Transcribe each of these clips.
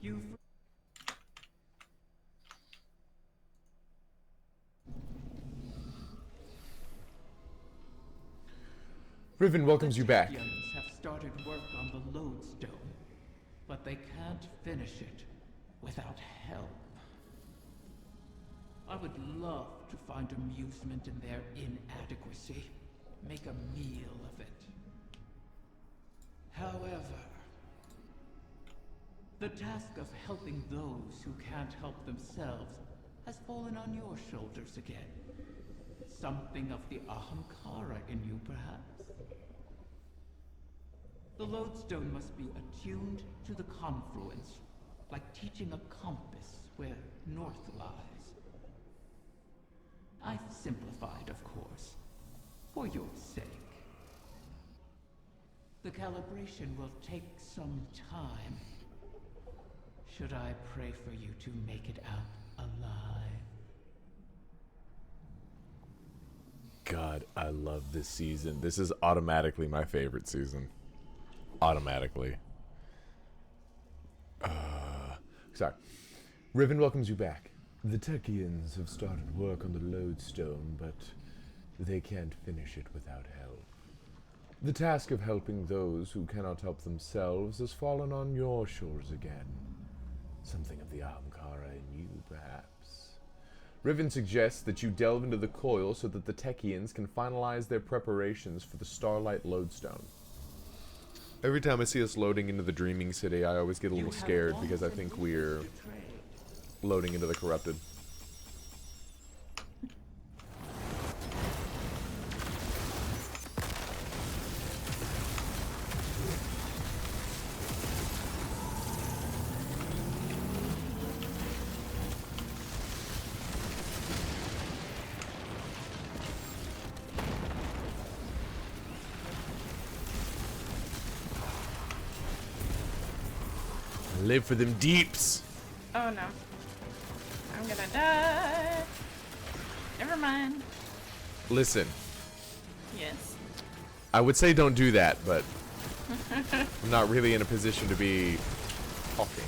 You. Riven welcomes you back. The Techians have started work on the lodestone, but they can't finish it without help. I would love to find amusement in their inadequacy, make a meal of it. However, the task of helping those who can't help themselves has fallen on your shoulders again. Something of the Ahamkara in you, perhaps? The lodestone must be attuned to the confluence, like teaching a compass where north lies. I've simplified, of course, for your sake. The calibration will take some time. Should I pray for you to make it out alive? God, I love this season. This is automatically my favorite season. Automatically. Sorry. Riven welcomes you back. The Techians have started work on the lodestone, but they can't finish it without help. The task of helping those who cannot help themselves has fallen on your shoulders again. Something of the Ahamkara in you, perhaps. Riven suggests that you delve into the coil so that the Techians can finalize their preparations for the Starlight Lodestone. Every time I see us loading into the Dreaming City, I always get a little scared because I think we're loading into the Corrupted. Live for them deeps. Oh no. I'm gonna die. Never mind. Listen, Yes. I would say don't do that, but I'm not really in a position to be talking.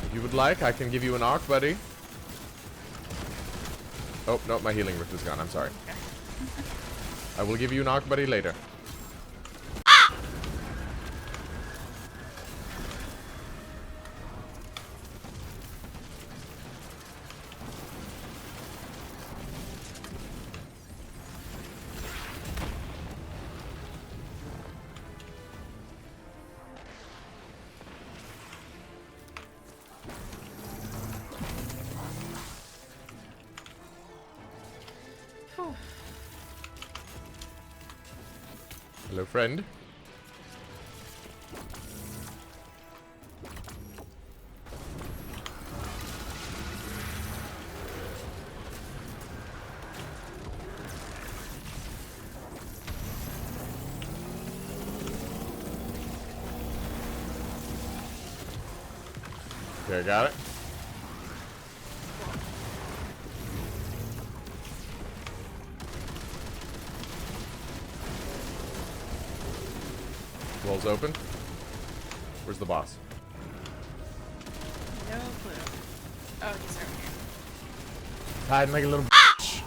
If you would like, I can give you an arc, buddy. Oh, no, my healing rift is gone. I'm sorry. I will give you an arc, buddy, later. Whew. Hello, friend. Okay, I got it. Wall's open. Where's the boss? No clue. Oh, he's over here. Hiding like a little bitch.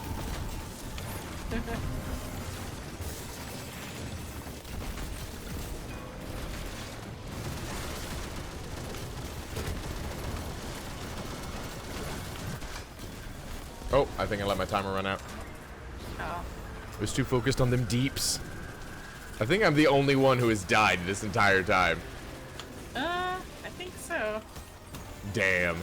Oh, I think I let my timer run out. Oh. I was too focused on them deeps. I think I'm the only one who has died this entire time. I think so. Damn.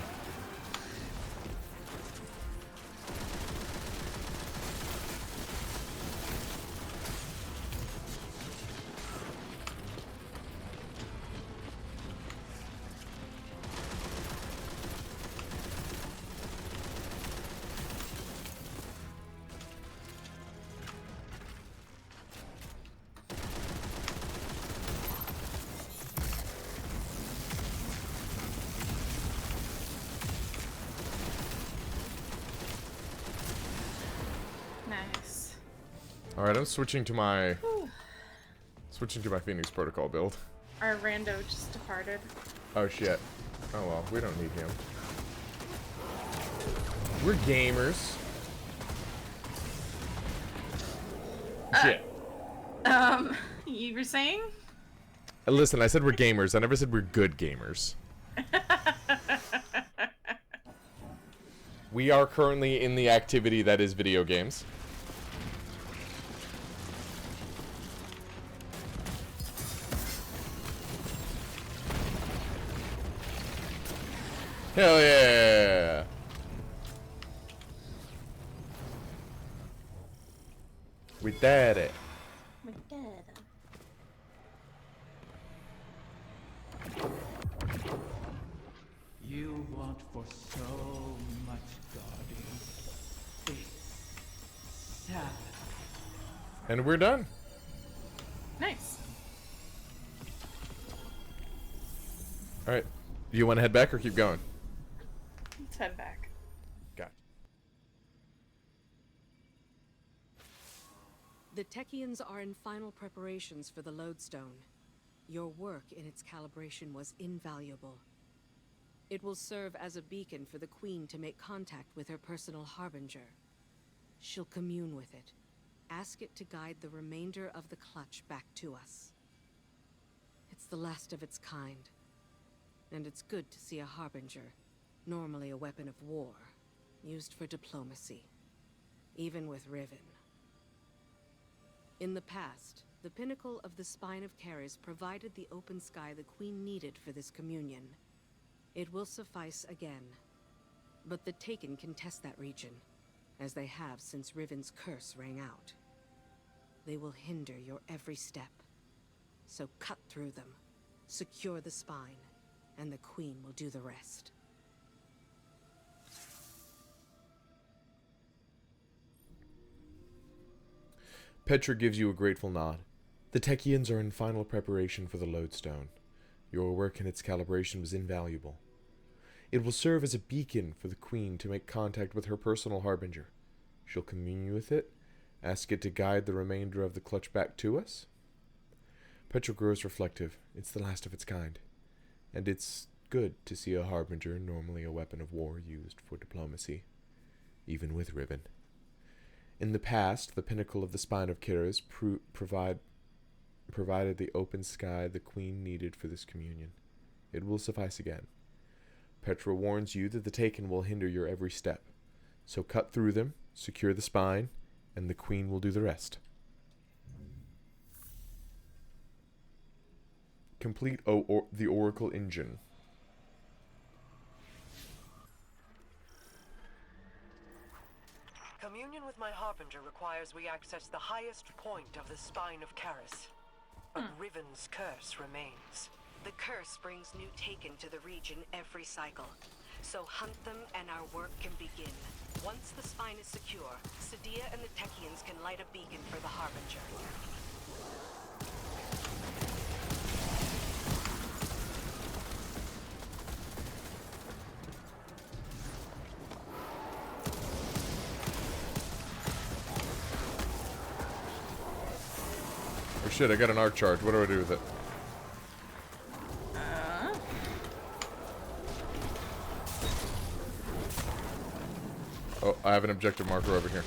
Alright, I'm switching to my Phoenix Protocol build. Our rando just departed. Oh shit. Oh well, we don't need him. We're gamers. Shit. You were saying? Listen, I said we're gamers. I never said we're good gamers. We are currently in the activity that is video games. Hell yeah! We did it. We did. You want for so much, Guardian. It's sad. And we're done. Nice. Alright. Do you want to head back or keep going? Let's head back. Gotcha. The Techians are in final preparations for the Lodestone. Your work in its calibration was invaluable. It will serve as a beacon for the Queen to make contact with her personal harbinger. She'll commune with it. Ask it to guide the remainder of the clutch back to us. It's the last of its kind. And it's good to see a harbinger, normally a weapon of war, used for diplomacy, even with Riven. In the past, the pinnacle of the Spine of Keres provided the open sky the Queen needed for this communion. It will suffice again. But the Taken can test that region, as they have since Riven's curse rang out. They will hinder your every step. So cut through them, secure the spine, and the Queen will do the rest. Petra gives you a grateful nod. The Techians are in final preparation for the Lodestone. Your work in its calibration was invaluable. It will serve as a beacon for the Queen to make contact with her personal harbinger. She'll commune with it, ask it to guide the remainder of the clutch back to us. Petra grows reflective. It's the last of its kind. And it's good to see a harbinger, normally a weapon of war used for diplomacy, even with Riven. In the past, the pinnacle of the Spine of Keres provided the open sky the Queen needed for this communion. It will suffice again. Petra warns you that the Taken will hinder your every step. So cut through them, secure the spine, and the Queen will do the rest. Complete the Oracle Engine. Communion with my Harbinger requires we access the highest point of the Spine of Keres. But Riven's curse remains. The curse brings new Taken to the region every cycle. So hunt them and our work can begin. Once the spine is secure, Sadia and the Techians can light a beacon for the Harbinger. Oh shit, I got an arc charge. What do I do with it? Oh, I have an objective marker over here.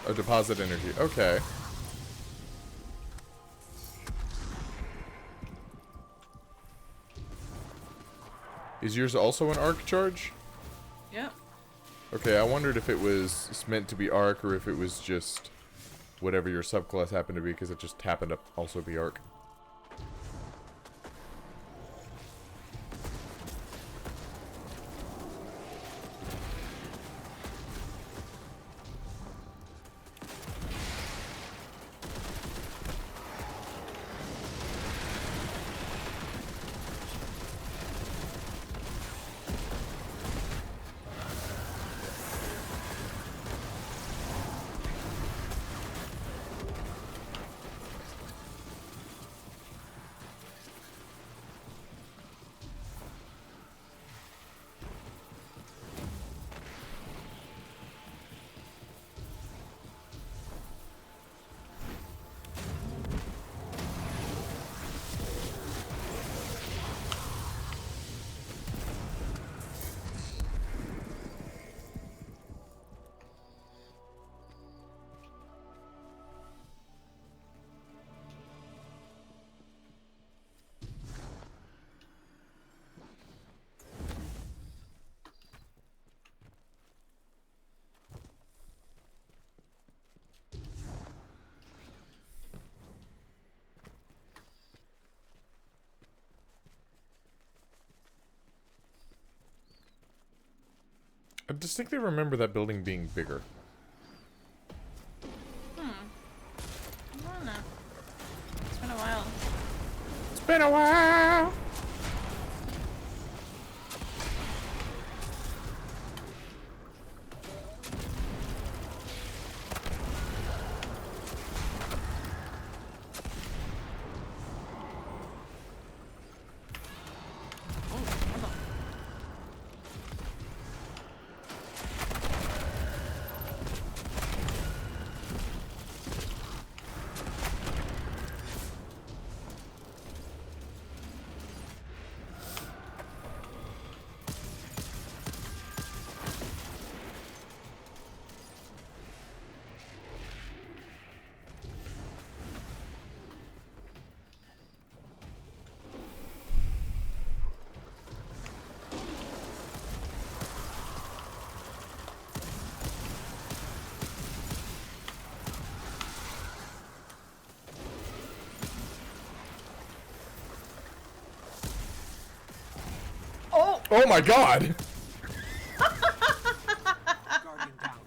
Oh, deposit energy. Okay. Is yours also an arc charge? Yep. Okay, I wondered if it was meant to be arc or if it was just whatever your subclass happened to be, because it just happened to also be arc. I distinctly remember that building being bigger. I don't know. It's been a while. It's been a while. Oh my god! Guardian down.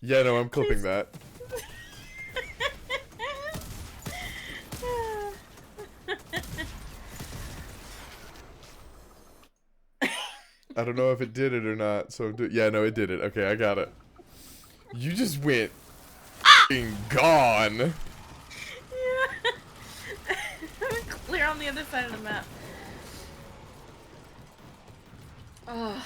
Yeah, no, I'm clipping that. I don't know if it did it or not, so yeah, no, it did it. Okay, I got it. You just went f***ing gone. Yeah. Clear on the other side of the map. Oh.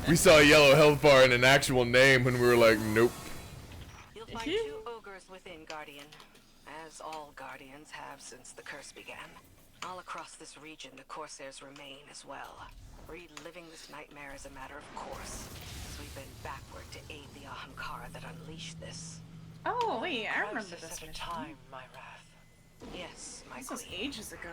We saw a yellow health bar and an actual name when we were like, nope. You'll find 2 ogres within, Guardian. As all Guardians have since the curse began. All across this region, the Corsairs remain as well. Reliving this nightmare is a matter of course, as we bend backward to aid the Ahamkara that unleashed this. Oh, wait, I remember Crisis this at a mission. time, my wrath. Yes, my This was queen. ages ago.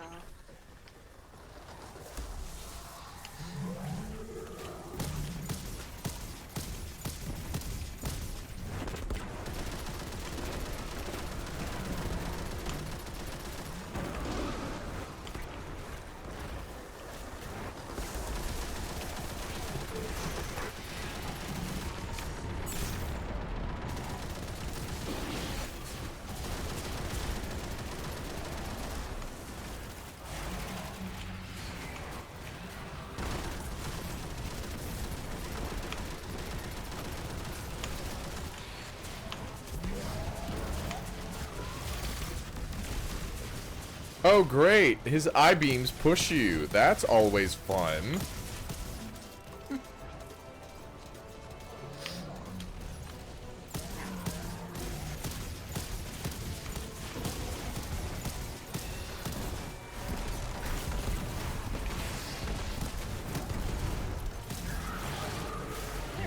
Oh, great. His I-beams push you. That's always fun.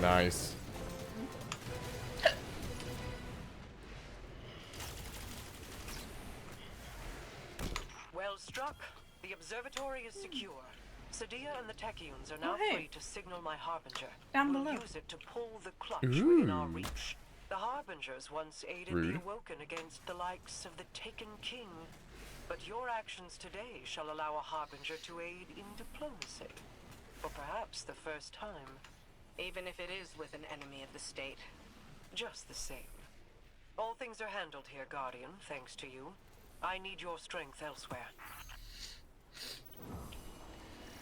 Nice. Well struck. The observatory is secure. Sadia and the Techians are now Oh, hey. free to signal my Harbinger. Down We'll below. use it to pull the clutch within our Ooh. reach. The Harbingers once aided Rude. the Awoken against the likes of the Taken King. But your actions today shall allow a Harbinger to aid in diplomacy. For perhaps the first time. Even if it is with an enemy of the state. Just the same. All things are handled here, Guardian, thanks to you. I need your strength elsewhere.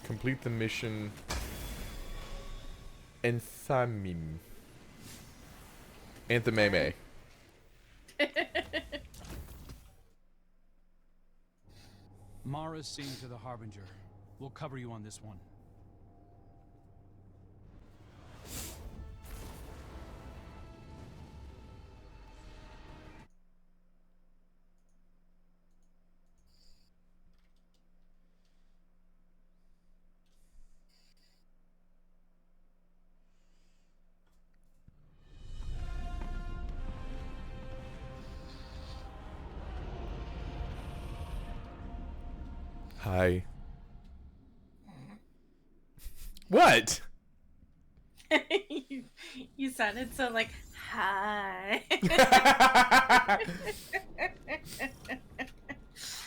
Complete the mission. Enthamim. Anthameme. Mara's seeing to the Harbinger. We'll cover you on this one. Hi. What? You sounded so like, hi.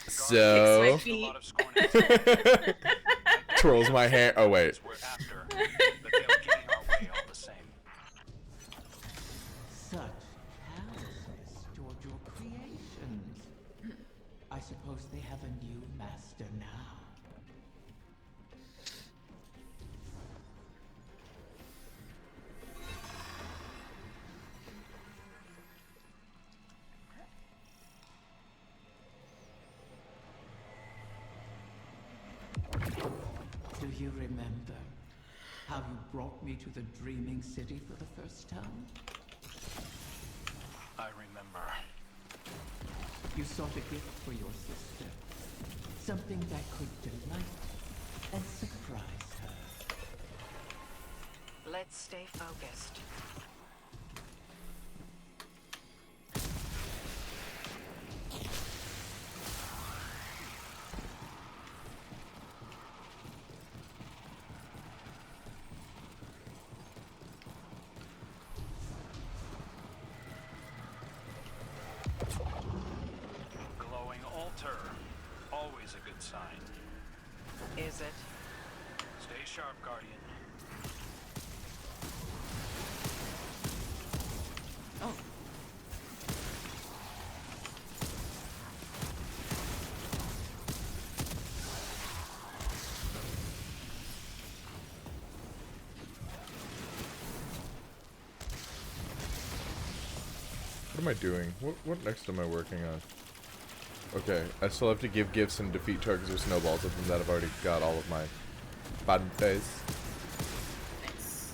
So Fix my feet. twirls my hair. Oh wait. We're after, but they'll gain our way all the same. Such callousness toward your creations. I suppose they have a new master now. Do you remember how you brought me to the Dreaming City for the first time? I remember. You sought a gift for your sister. Something that could delight and surprise her. Let's stay focused. Glowing altar. Always a good sign. Is it? Stay sharp, Guardian. Oh. What am I doing? What next am I working on? Okay, I still have to give gifts and defeat targets with snowballs. Other than that, I've already got all of my bantes. Nice.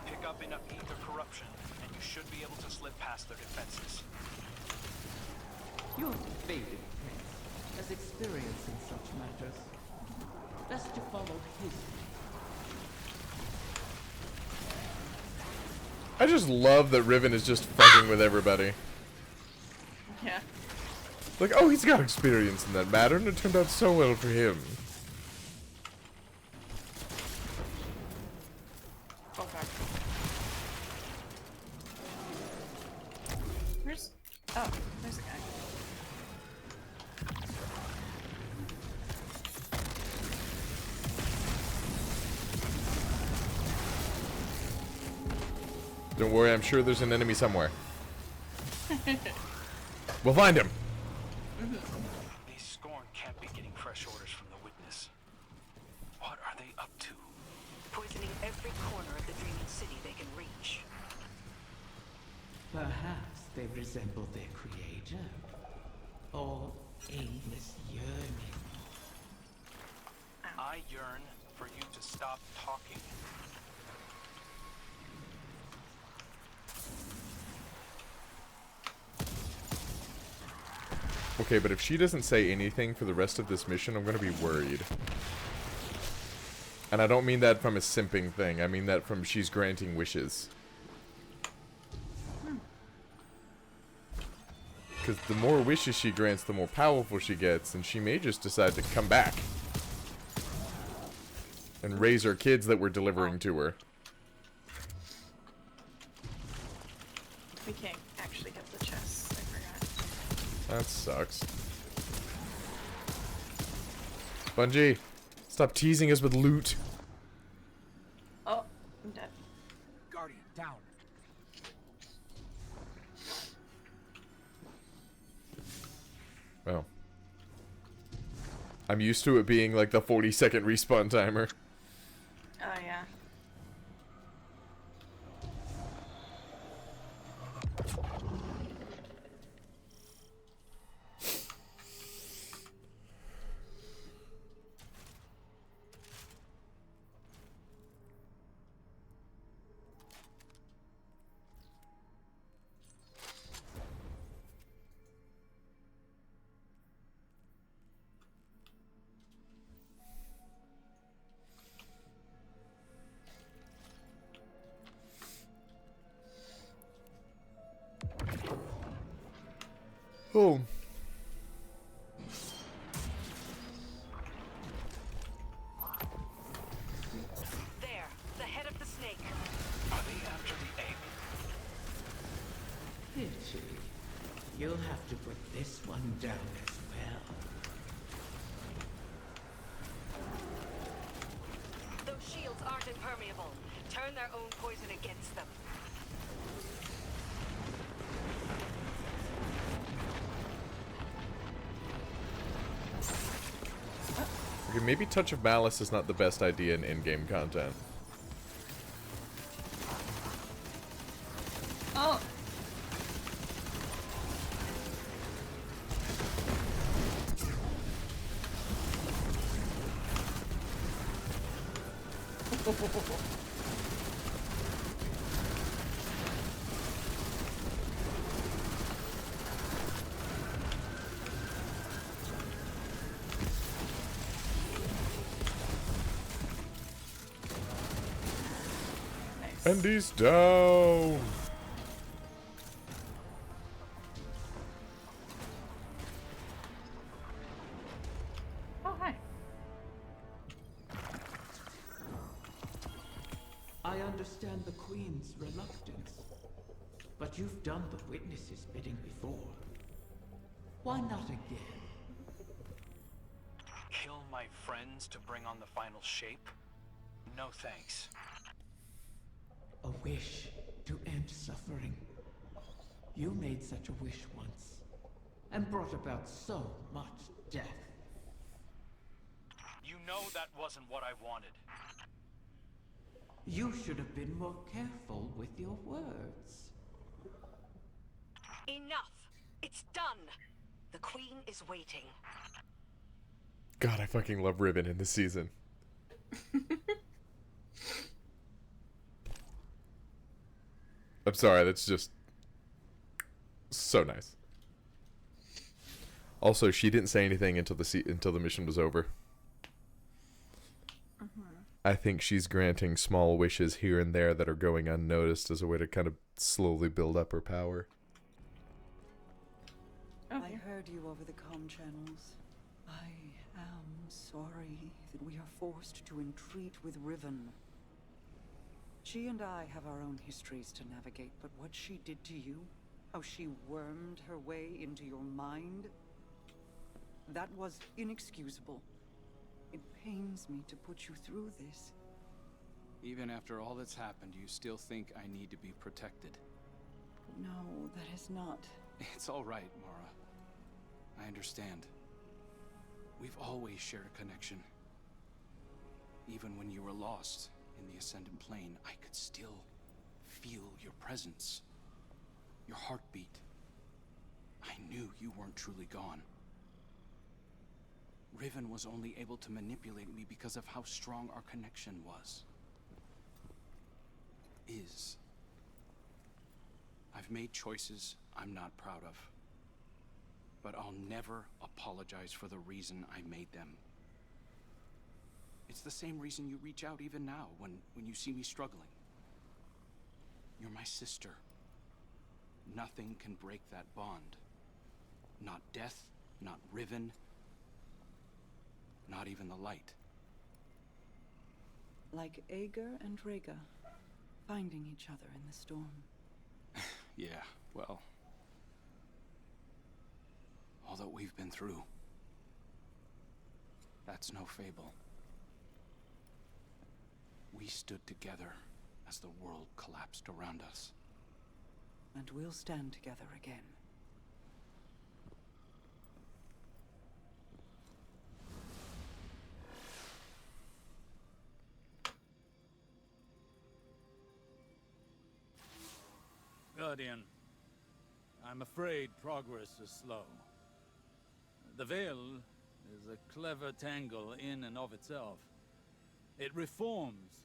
Pick up enough ether corruption, and you should be able to slip past their defenses. Your faded prince has experience in such matters. Best to follow his lead. I just love that Riven is just fucking with everybody. Yeah. Like, oh, he's got experience in that matter, and it turned out so well for him. Oh god. Where's... Oh, there's a guy. Don't worry, I'm sure there's an enemy somewhere. We'll find him. These Scorn can't be getting fresh orders from the Witness. What are they up to? Poisoning every corner of the Dreaming City they can reach. Perhaps they resemble their creator. Or aimless yearning. I yearn for you to stop talking. Okay, but if she doesn't say anything for the rest of this mission, I'm gonna be worried. And I don't mean that from a simping thing. I mean that from she's granting wishes. Because the more wishes she grants, the more powerful she gets, and she may just decide to come back. And raise her kids that we're delivering to her. We can't actually get the chests. I forgot. That sucks. Bungie, stop teasing us with loot. Oh, I'm dead. Guardian, down. Oh. I'm used to it being like the 40-second respawn timer. Oh, yeah. Oh. There, the head of the snake. Are they after the egg? Pity. You'll have to put this one down as well. Those shields aren't impermeable. Turn their own poison against them. Okay, maybe Touch of Malice is not the best idea in in-game content. Oh. And he's down. Oh, hi. I understand the Queen's reluctance, but you've done the witness's bidding before. Why not again? Kill my friends to bring on the final shape? No thanks. A wish to end suffering. You made such a wish once, and brought about so much death. You know that wasn't what I wanted. You should have been more careful with your words. Enough! It's done! The Queen is waiting. God, I fucking love Riven in this season. I'm sorry, that's just so nice. Also, she didn't say anything until the mission was over. I think she's granting small wishes here and there that are going unnoticed as a way to kind of slowly build up her power. Okay. I heard you over the comm channels. I am sorry that we are forced to entreat with Riven. She and I have our own histories to navigate, but what she did to you, how she wormed her way into your mind, that was inexcusable. It pains me to put you through this. Even after all that's happened, you still think I need to be protected. No, that is not. It's all right, Mara. I understand. We've always shared a connection. Even when you were lost in the Ascendant Plane, I could still feel your presence. Your heartbeat. I knew you weren't truly gone. Riven was only able to manipulate me because of how strong our connection was. Is. I've made choices I'm not proud of. But I'll never apologize for the reason I made them. It's the same reason you reach out even now when you see me struggling. You're my sister. Nothing can break that bond. Not death, not Riven, not even the light. Like Ager and Rhaegar, finding each other in the storm. Yeah, well, all that we've been through, that's no fable. We stood together as the world collapsed around us. And we'll stand together again. Guardian. I'm afraid progress is slow. The Veil is a clever tangle in and of itself. It reforms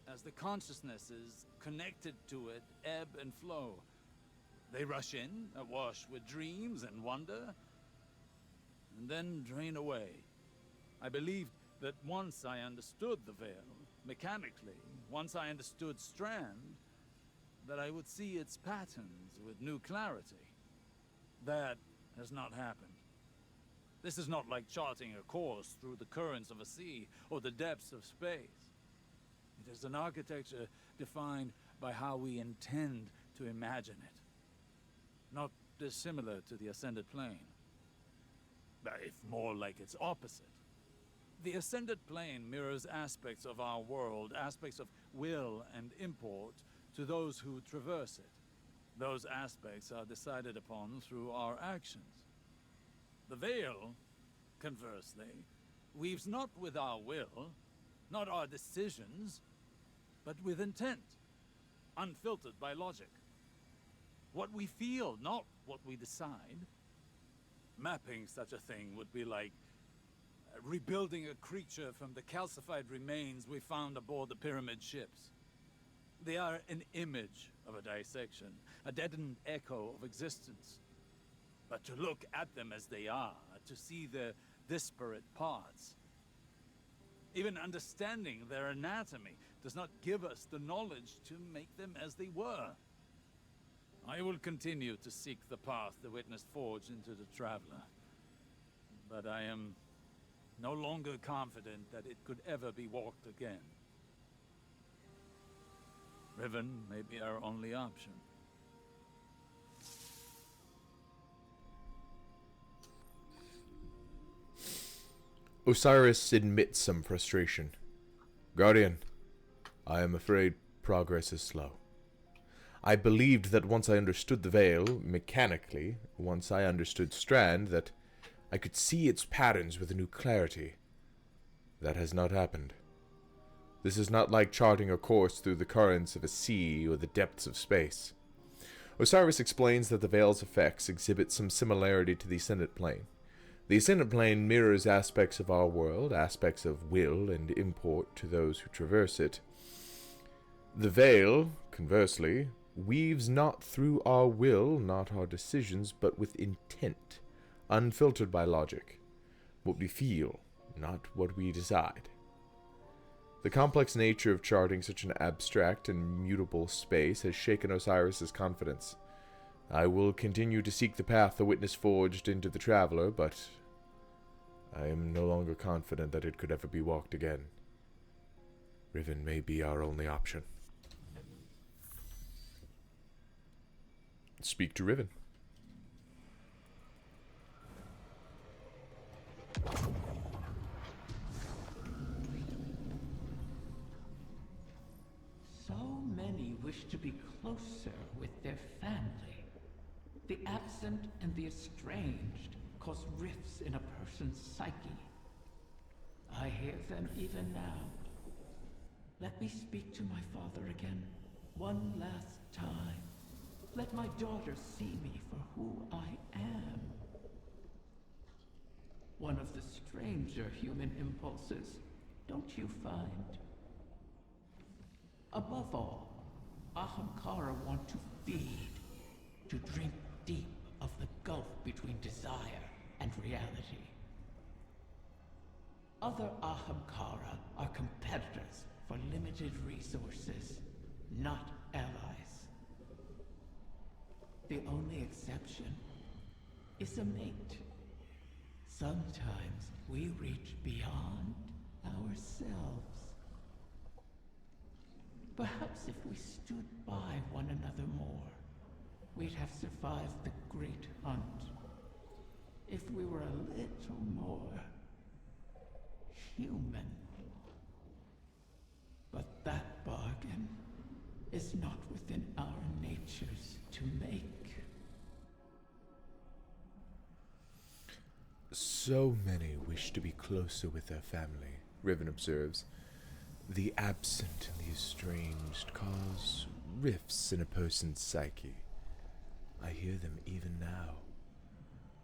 as the consciousnesses connected to it ebb and flow. They rush in, awash with dreams and wonder, and then drain away. I believed that once I understood the Veil, mechanically, once I understood Strand, that I would see its patterns with new clarity. That has not happened. This is not like charting a course through the currents of a sea or the depths of space. It is an architecture defined by how we intend to imagine it. Not dissimilar to the Ascended Plane, if more like its opposite. The Ascended Plane mirrors aspects of our world, aspects of will and import, to those who traverse it. Those aspects are decided upon through our actions. The Veil, conversely, weaves not with our will, not our decisions, but with intent, unfiltered by logic. What we feel, not what we decide. Mapping such a thing would be like rebuilding a creature from the calcified remains we found aboard the pyramid ships. They are an image of a dissection, a deadened echo of existence. But to look at them as they are, to see their disparate parts, even understanding their anatomy, does not give us the knowledge to make them as they were. I will continue to seek the path the Witness forged into the Traveler, but I am no longer confident that it could ever be walked again. Riven may be our only option. Osiris admits some frustration. Guardian, I am afraid progress is slow. I believed that once I understood the Veil, mechanically, once I understood Strand, that I could see its patterns with a new clarity. That has not happened. This is not like charting a course through the currents of a sea or the depths of space. Osiris explains that the Veil's effects exhibit some similarity to the Ascended Plane. The Ascended Plane mirrors aspects of our world, aspects of will and import to those who traverse it. The Veil, conversely, weaves not through our will, not our decisions, but with intent, unfiltered by logic. What we feel, not what we decide. The complex nature of charting such an abstract and mutable space has shaken Osiris's confidence. I will continue to seek the path the Witness forged into the Traveler, but I am no longer confident that it could ever be walked again. Riven may be our only option. Speak to Riven. So many wish to be closer with their family. The absent and the estranged cause rifts in a person's psyche. I hear them even now. Let me speak to my father again, one last time. Let my daughter see me for who I am. One of the stranger human impulses, don't you find? Above all, Ahamkara want to feed, to drink deep of the gulf between desire and reality. Other Ahamkara are competitors for limited resources, not allies. The only exception is a mate. Sometimes we reach beyond ourselves. Perhaps if we stood by one another more, we'd have survived the great hunt. If we were a little more human. But that bargain is not within our natures to make. So many wish to be closer with their family, Riven observes. The absent and the estranged cause rifts in a person's psyche. I hear them even now.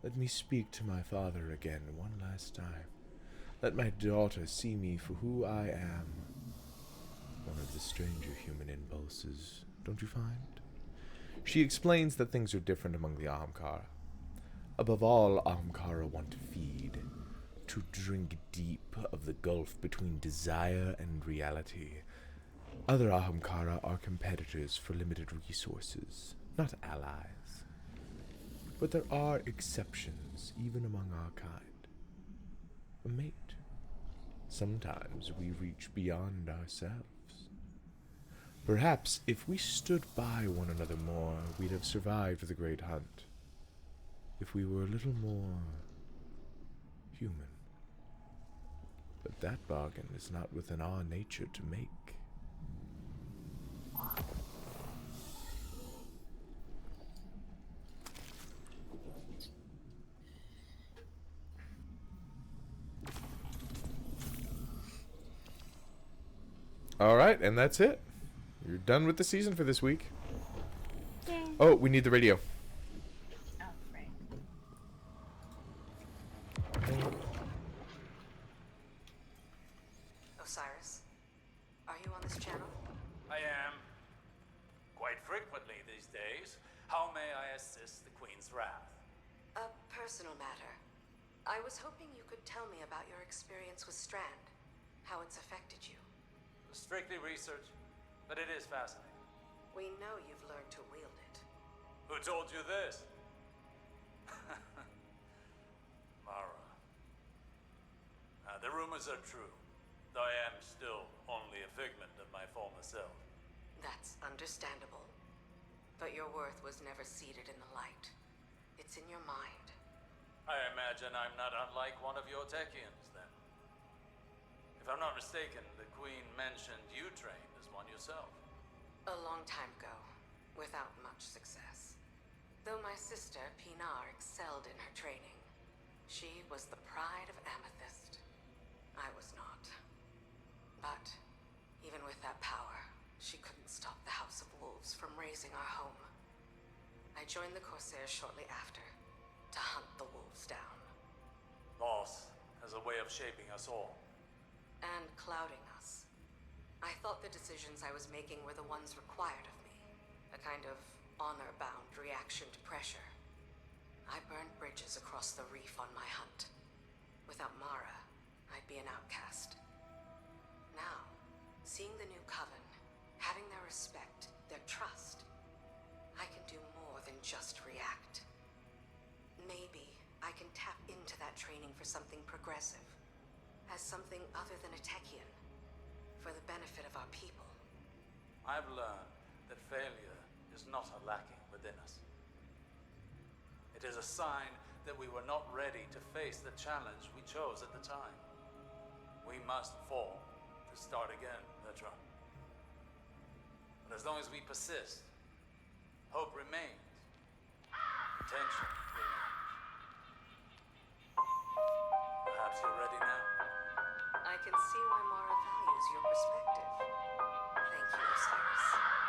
Let me speak to my father again one last time. Let my daughter see me for who I am. One of the stranger human impulses, don't you find? She explains that things are different among the Ahamkara. Above all, Ahamkara want to feed, to drink deep of the gulf between desire and reality. Other Ahamkara are competitors for limited resources, not allies. But there are exceptions, even among our kind. A mate. Sometimes we reach beyond ourselves. Perhaps if we stood by one another more, we'd have survived the great hunt. If we were a little more human. But that bargain is not within our nature to make. Alright, and that's it. You're done with the season for this week. Yay. Oh, we need the radio. Oh, right. Osiris, are you on this channel? I am. Quite frequently these days. How may I assist the Queen's wrath? A personal matter. I was hoping you could tell me about your experience with Strand, how it's affected you. Strictly research, but it is fascinating. We know you've learned to wield it. Who told you this? Mara. The rumors are true, though I am still only a figment of my former self. That's understandable. But your worth was never seated in the light. It's in your mind. I imagine I'm not unlike one of your Techians, then. If I'm not mistaken, the Queen mentioned you trained as one yourself. A long time ago, without much success. Though my sister, Pinar, excelled in her training. She was the pride of Amethyst. I was not. But, even with that power, she couldn't stop the House of Wolves from razing our home. I joined the Corsairs shortly after, to hunt the wolves down. Loss has a way of shaping us all. And clouding us. I thought the decisions I was making were the ones required of me. A kind of honor-bound reaction to pressure. I burned bridges across the reef on my hunt. Without Mara, I'd be an outcast. Now, seeing the new coven, having their respect, their trust, I can do more than just react. Maybe I can tap into that training for something progressive. As something other than a Techian, for the benefit of our people. I've learned that failure is not a lacking within us. It is a sign that we were not ready to face the challenge we chose at the time. We must fall to start again, Petra. But as long as we persist, hope remains. Intention remains. Perhaps you're ready now? I can see why Mara values your perspective. Thank you, Osiris.